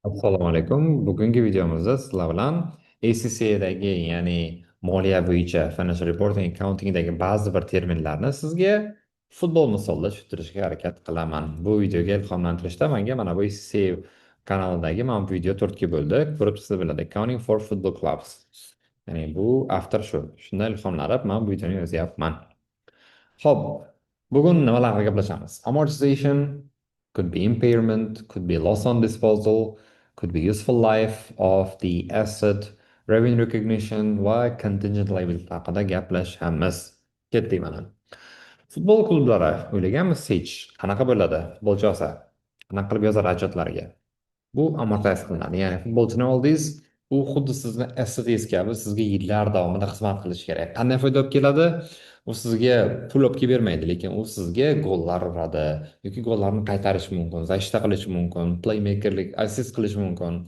Assalomu alaykum. Bugungi videomizda sizlar bilan ACCA'dagi, ya'ni moliya bo'yicha Financial Reporting Accounting'dagi ba'zi bir terminlarni sizga futbol misolida tushuntirishga harakat qilaman. Bu videoga ilhomlantirishda mana bu ACCA kanalidagi mana bu video to'rtga bo'ldi. Ko'rib chiqsa bo'ladi. Accounting for Football Clubs. Ya'ni bu after shu. Shundan ilhomlanib men bu videoni yozyapman. Ho'p, bugun nimalar haqida gaplashamiz? Amortization could be impairment, could be loss on disposal, could be useful life of the asset, revenue recognition va contingent liability haqida gaplashamiz. Ketdik mana. Futbol klublari o'ylaganmiz hech qanaqa bo'ladi? Futbolchi olsa qanaqa qilib yozadi отчетlarga? Bu amortize qilinadi. Ya'ni futbolchini oldingiz, u xuddi sizni assetingiz kabi sizga yillar davomida xizmat qilishi kerak. Qanday foyda olib keladi? U sizga pul olib kelib bermaydi, lekin u sizga gollar uradi yoki gollarni qaytarishi mumkin, zashta qilishi mumkin, playmakerlik, assist qilishi mumkin,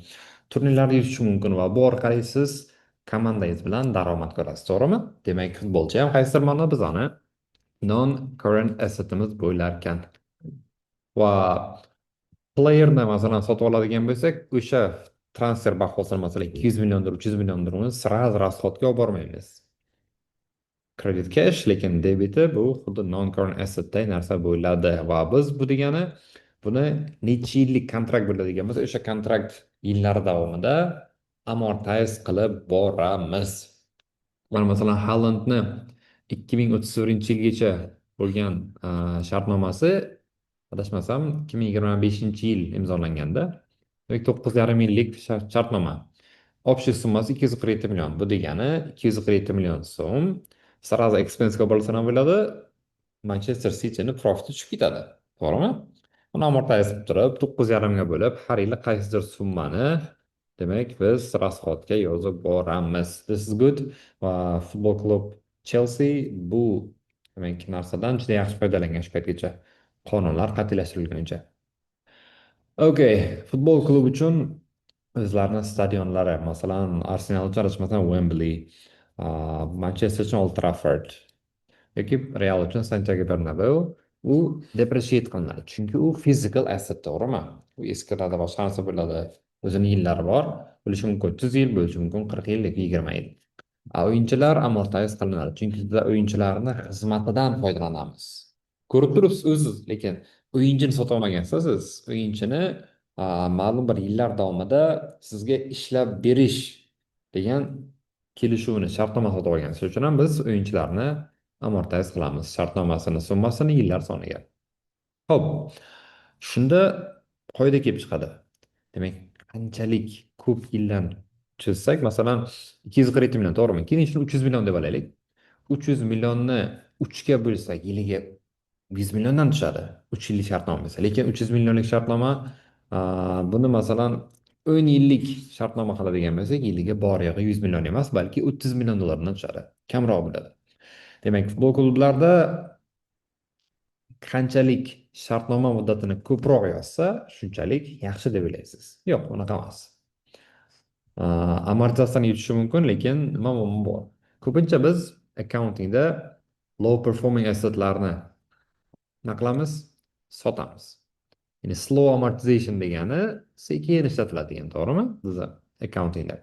turnirlarda yutishi mumkin va bu orqali siz komandangiz bilan daromad ko'rasiz, to'g'rimi? Demak, futbolchi ham qaysidir ma'noda bizani non current assetimiz bo'lar ekan. Va playerni masalan sotib oladigan bo'lsak, o'sha transfer bahosini masalan 200 milliondir, 300 milliondir, uni sразу расходga olib bormaymiz. Credit cash, lekin debiti bu xuddi non-current assetday narsa bo'ladi va biz bu degani buni necha yillik kontrakt bo'ladigan bo'lsa, o'sha kontrakt yillar davomida amortize qilib boramiz. Mana masalan Haalandni 2031-yilgacha bo'lgan shartnomasi, adashmasam 2025-yil imzolanganda, demak 9,5 yillik shartnoma. Общий summasi 247 million. Bu degani 247 million so'm sразу expense bo'lsa ham bo'ladi. Manchester City'ni profiti tushib ketadi. To'g'rimi? Uni amortize qilib turib 9,5 ga bo'lib, har yili qaysidir summani demak biz rasxodga yozib boramiz. This is good. Va futbol klub Chelsea bu demak narsadan juda yaxshi foydalangan shu paytgacha. Qonunlar qat'iylashtirilguncha. Okay, futbol klubi uchun o'zlarini stadionlari, masalan, Arsenal uchun adashmasam Wembley, Manchester uchun Old Trafford yoki Real uchun Santiago Bernabeu u depreciate qilinadi. Chunki u physical asset, to'g'rimi? U eskiradi, boshqa narsa bo'ladi. O'zining yillari bor. Bo'lishi mumkin 30 yil, bo'lishi mumkin 40 yil yoki 20 yil. O'yinchilar amortize qilinadi. Chunki biz o'yinchilarni xizmatidan foydalanamiz. Ko'rib turibsiz o'ziz, lekin o'yinchini sotib olmagansiz, siz o'yinchini ma'lum bir yillar davomida sizga ishlab berish degan kelishuvni, shartnoma sotib olgansiz uchun ham biz o'yinchilarni amortize qilamiz, shartnomasini summasini yillar soniga. Xo'p, shunda qoida kelib chiqadi. Demak, qanchalik ko'p yildan chizsak, masalan 247 million, to'g'rimi? Keyin ishni 300 million deb olaylik. 300 millionni 3 ga bo'lsak, yiliga 100 milliondan tushadi. 3 yillik shartnoma bo'lsa. Lekin 300 millionlik shartnoma, buni masalan 10 yillik shartnoma qiladigan bo'lsak, yiliga bor yo'g'i 100 million emas, balki 30 million dollardan tushadi. Kamroq bo'ladi. Demak, futbol klublarida qanchalik shartnoma muddatini ko'proq yozsa, shunchalik yaxshi deb o'ylaysiz. Yo'q, unaqa emas. Amortizatsiyani yutishi mumkin, lekin nima bor? Ko'pincha biz accountingda low performing assetlarni nima qilamiz? Sotamiz. Ya'ni slow amortization degani sekin ishlatiladigan, to'g'rimi? Bizda accountingda.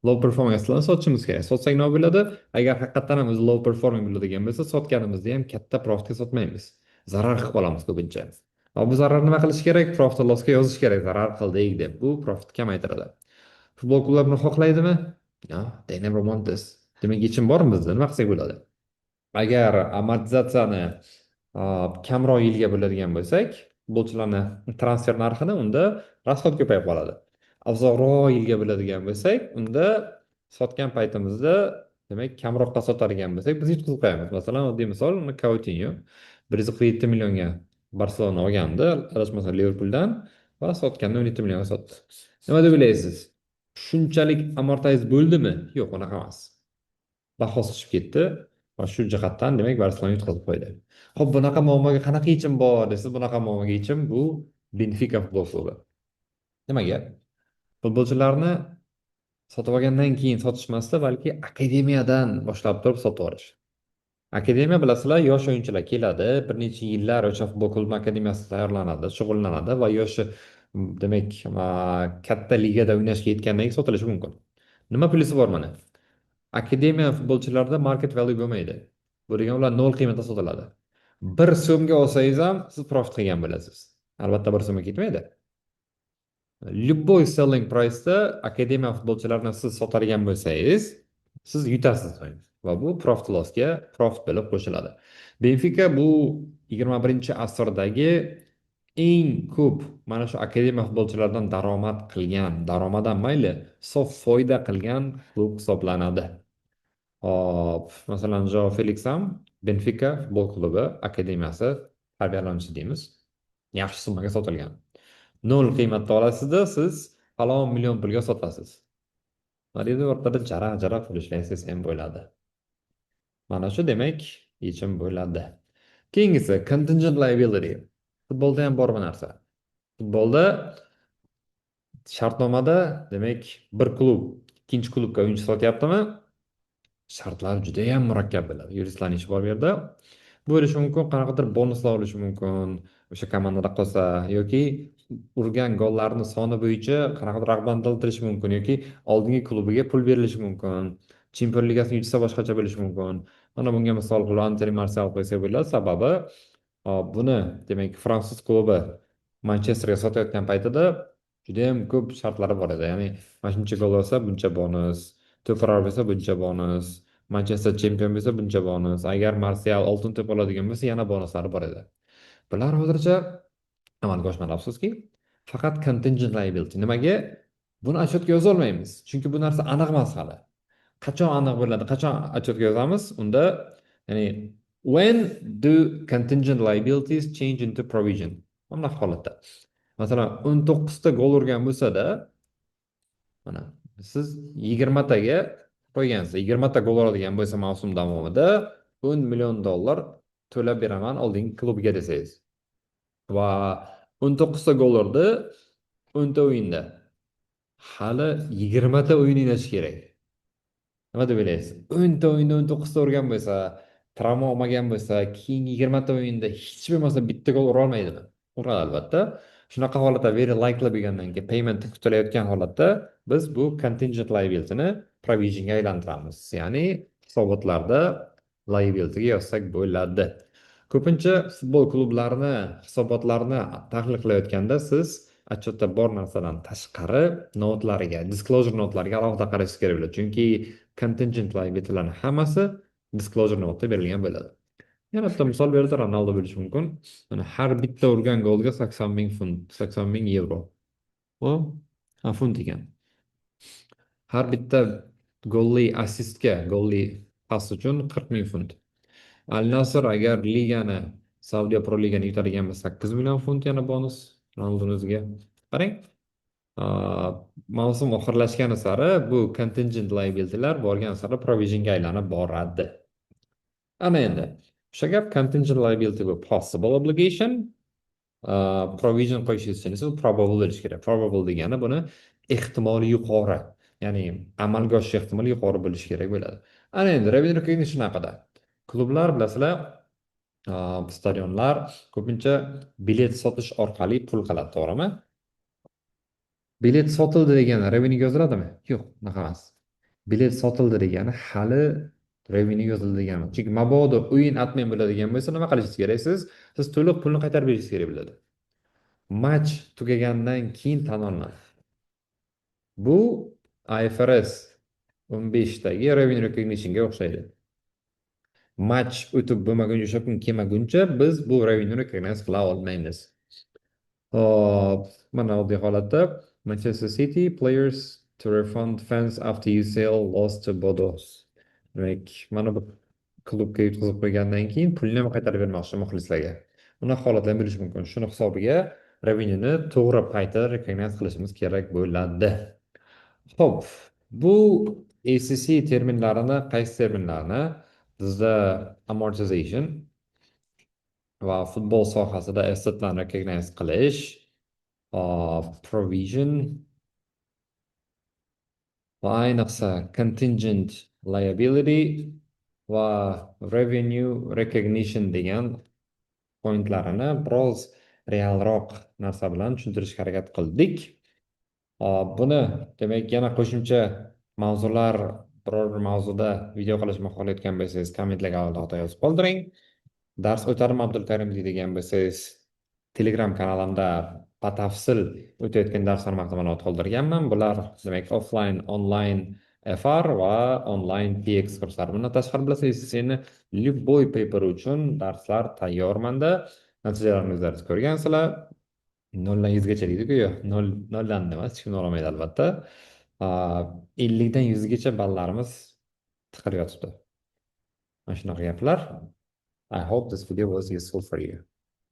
Low performing assetlarni sotishimiz kerak. Sotsak nima bo'ladi? Agar haqiqatan ham o'zi low performing bo'ladigan bo'lsa, sotganimizda ham katta profitga sotmaymiz. Zarar qilib qolamiz ko'pincha. Va bu zarar nima qilish kerak? Profit and lossga yozish kerak, zarar qildik deb. Bu profitni kamaytiradi. Futbol klublari buni xohlaydimi? No, they never want this. Demak, yechim bormi bizda? Nima qilsak bo'ladi? Agar amortizatsiyani kamroq yilga bo'ladigan bo'lsak, futbolchilarni transfer narxini, unda rasxod ko'payib qoladi. Afzalroq yilga bo'ladigan bo'lsak, unda sotgan paytimizda demak kamroqqa sotadigan bo'lsak, biz yutqizib qo'yamiz. Masalan, oddiy misol, Coutinho 147 millionga Barselona olganda, adashmasam Liverpooldan, va sotganda 17 millionga sotdi. Nima deb o'ylaysiz? Shunchalik amortize bo'ldimi? Yo'q, unaqa emas. Bahosi tushib ketdi va shu jihatdan demak Barselona yutqazib qo'ydi. Xo'p, bunaqa muammoga qanaqa yechim bor desa, bunaqa muammoga yechim bu Benfica futbol klubi. Nimaga? Futbolchilarni sotib olgandan keyin sotishmasda, balki akademiyadan boshlab turib sotib olish. Akademiya bilasizlar, yosh o'yinchilar keladi, bir necha yillar o'sha futbol klubi akademiyasida tayyorlanadi, shug'ullanadi va yoshi Demak, katta ligada o'ynashga yetgandan keyin sotilishi mumkin. Nima plyusi bor mana? Akademiya futbolchilarida market value bo'lmaydi. Bu degani ular nol qiymatda sotiladi. 1 so'mga olsangiz ham siz profit qilgan bo'lasiz. Albatta 1 so'mga ketmaydi. Любой selling price'da akademiya futbolchilarini siz sotadigan bo'lsangiz, siz yutasiz va bu profit lossga profit bo'lib qo'shiladi. Benfica bu 21-asrdagi eng ko'p mana shu akademiya futbolchilaridan daromad qilgan, daromaddan mayli, sof foyda qilgan klub hisoblanadi. Hop, masalan, Joao Felix ham Benfica futbol klubi akademiyasi tarbiyalanuvchisi deymiz. Yaxshi summaga sotilgan. Nol qiymatda olasizda siz falon million pulga sotasiz. Mana endi o'rtada jaraq-jaraq pul ishlaysiz ham bo'ladi. Mana shu demak yechim bo'ladi. Keyingisi contingent liability. Futbolda ham bor bu narsa. Futbolda shartnomada demak bir klub ikkinchi klubga o'yinchi sotyaptimi? Shartlar juda ham murakkab bo'ladi. Yuristlarning ishi bor bu yerda. Bu bo'lishi mumkin, qanaqadir bonuslar olishi mumkin, o'sha komandada qolsa yoki urgan gollarni soni bo'yicha qanaqadir rag'batlantirish mumkin yoki oldingi klubiga pul berilishi mumkin. Chempionlar ligasini yutsa boshqacha bo'lishi mumkin. Mana bunga misol qilib Antony Martial qo'ysa bo'ladi, sababi buni demak fransuz klubi Manchesterga sotayotgan paytida juda ham ko'p shartlari bor edi. Ya'ni mana shuncha gol olsa buncha bonus, to'p bo'lsa buncha bonus, Manchester chempion bo'lsa buncha bonus, agar Martial oltin to'p oladigan bo'lsa yana bonuslari bor edi. Bular hozircha amalga oshmadi, afsuski. Faqat contingent liability. Nimaga? Buni отчетga yoza olmaymiz. Chunki bu narsa aniq emas hali. Qachon aniq bo'ladi? Qachon отчетga yozamiz? Unda ya'ni when do contingent liabilities change into provision? Mana holatda. Masalan, 19 ta gol urgan bo'lsa-da, mana siz 20 taga qo'ygansiz. 20 ta gol uradigan bo'lsa mavsum davomida $10 million to'lab beraman oldingi klubga desangiz. Va 19 ta gol urdi 10 ta o'yinda. Hali 20 ta o'yin o'ynash kerak. Nima deb o'ylaysiz? 10 ta o'yinda 19 ta urgan bo'lsa, travma olmagan bo'lsa, keyingi 20 ta o'yinda hech bo'lmasa bitta gol ura olmaydimi? Uradi albatta. Shunaqa holatda very likely bo'lgandan keyin payment kutilayotgan holatda biz bu contingent liability'ni provisionga aylantiramiz. Ya'ni hisobotlarda liability'ga yozsak bo'ladi. Ko'pincha futbol klublarini hisobotlarini tahlil qilayotganda siz отчетda bor narsadan tashqari notlariga, disclosure notlariga alohida qarashingiz kerak bo'ladi. Chunki contingent liability'larning hammasi disclosure notda berilgan bo'ladi. Yana bitta misol berdi, Ronaldo bo'lishi mumkin. Mana har bitta urgan golga 80 ming funt, 80 ming yevro. O, funt ekan. Har bitta golli assistga, golli pas uchun 40 ming funt. Al Nassr agar ligani, Saudiya Pro Ligani yutadigan bo'lsa 8 million funt yana bonus Ronaldoning o'ziga. Qarang. Mavsum oxirlashgani sari bu contingent liability'lar borgan sari provisionga aylanib boradi. Ana endi o'sha gap contingent liability bu possible obligation, provision qo'yishingiz uchun esa probable bo'lishi kerak. Probable degani buni ehtimoli yuqori, ya'ni amalga oshish ehtimoli yuqori bo'lishi kerak bo'ladi. Ana endi revenue recognition haqida. Klublar bilasizlar, stadionlar ko'pincha bilet sotish orqali pul qiladi, to'g'rimi? Bilet sotildi degani revenue yoziladimi? Yo'q, unaqa emas. Bilet sotildi degani hali revenue yozildi degani. Chunki mabodo o'yin atmay bo'ladigan bo'lsa nima qilishingiz kerak? Siz to'liq pulni qaytarib berishingiz kerak bo'ladi. Match tugagandan keyin tan olinadi. Bu IFRS 15 dagi revenue recognitionga o'xshaydi. Match o'tib bo'lmaguncha, o'sha kun kelmaguncha biz bu revenue recognize qila olmaymiz. Hop, mana oddiy holatda Manchester City players to refund fans after UCL lost to Bodo. Demak, mana bu klubga yutqazib qo'ygandan keyin pulni ham qaytarib bermoqchi muxlislarga. Bunaqa holatlar bo'lishi mumkin. Shuni hisobiga revenueni to'g'ri paytda recognize qilishimiz kerak bo'ladi. Xo'p, bu ACC terminlarini, qaysi terminlarni bizda amortization va futbol sohasida assetlarni recognize qilish, provision va ayniqsa contingent liability va revenue recognition degan pointlarini biroz realroq narsa bilan tushuntirishga harakat qildik. Buni demak yana qo'shimcha mavzular, biror bir mavzuda video qilishni xohlayotgan bo'lsangiz kommentlarga alohida yozib qoldiring. Dars o'tarim Abdulkarim deydigan bo'lsangiz Telegram kanalimda batafsil o'tayotgan darslar maqomini qoldirganman. Bular demak offline, online FR va online PX kurslari. Bundan tashqari bilasizki, seni любой paper uchun darslar tayyormanda. Natijalarimni o'zlaringiz ko'rgansizlar. 0dan 100gacha deydi-ku, yo'q, 0dan emas, hech kim olmaydi albatta. 50dan 100gacha ballarimiz tiqilib yotibdi. Mana shunaqa gaplar. I hope this video was useful for you.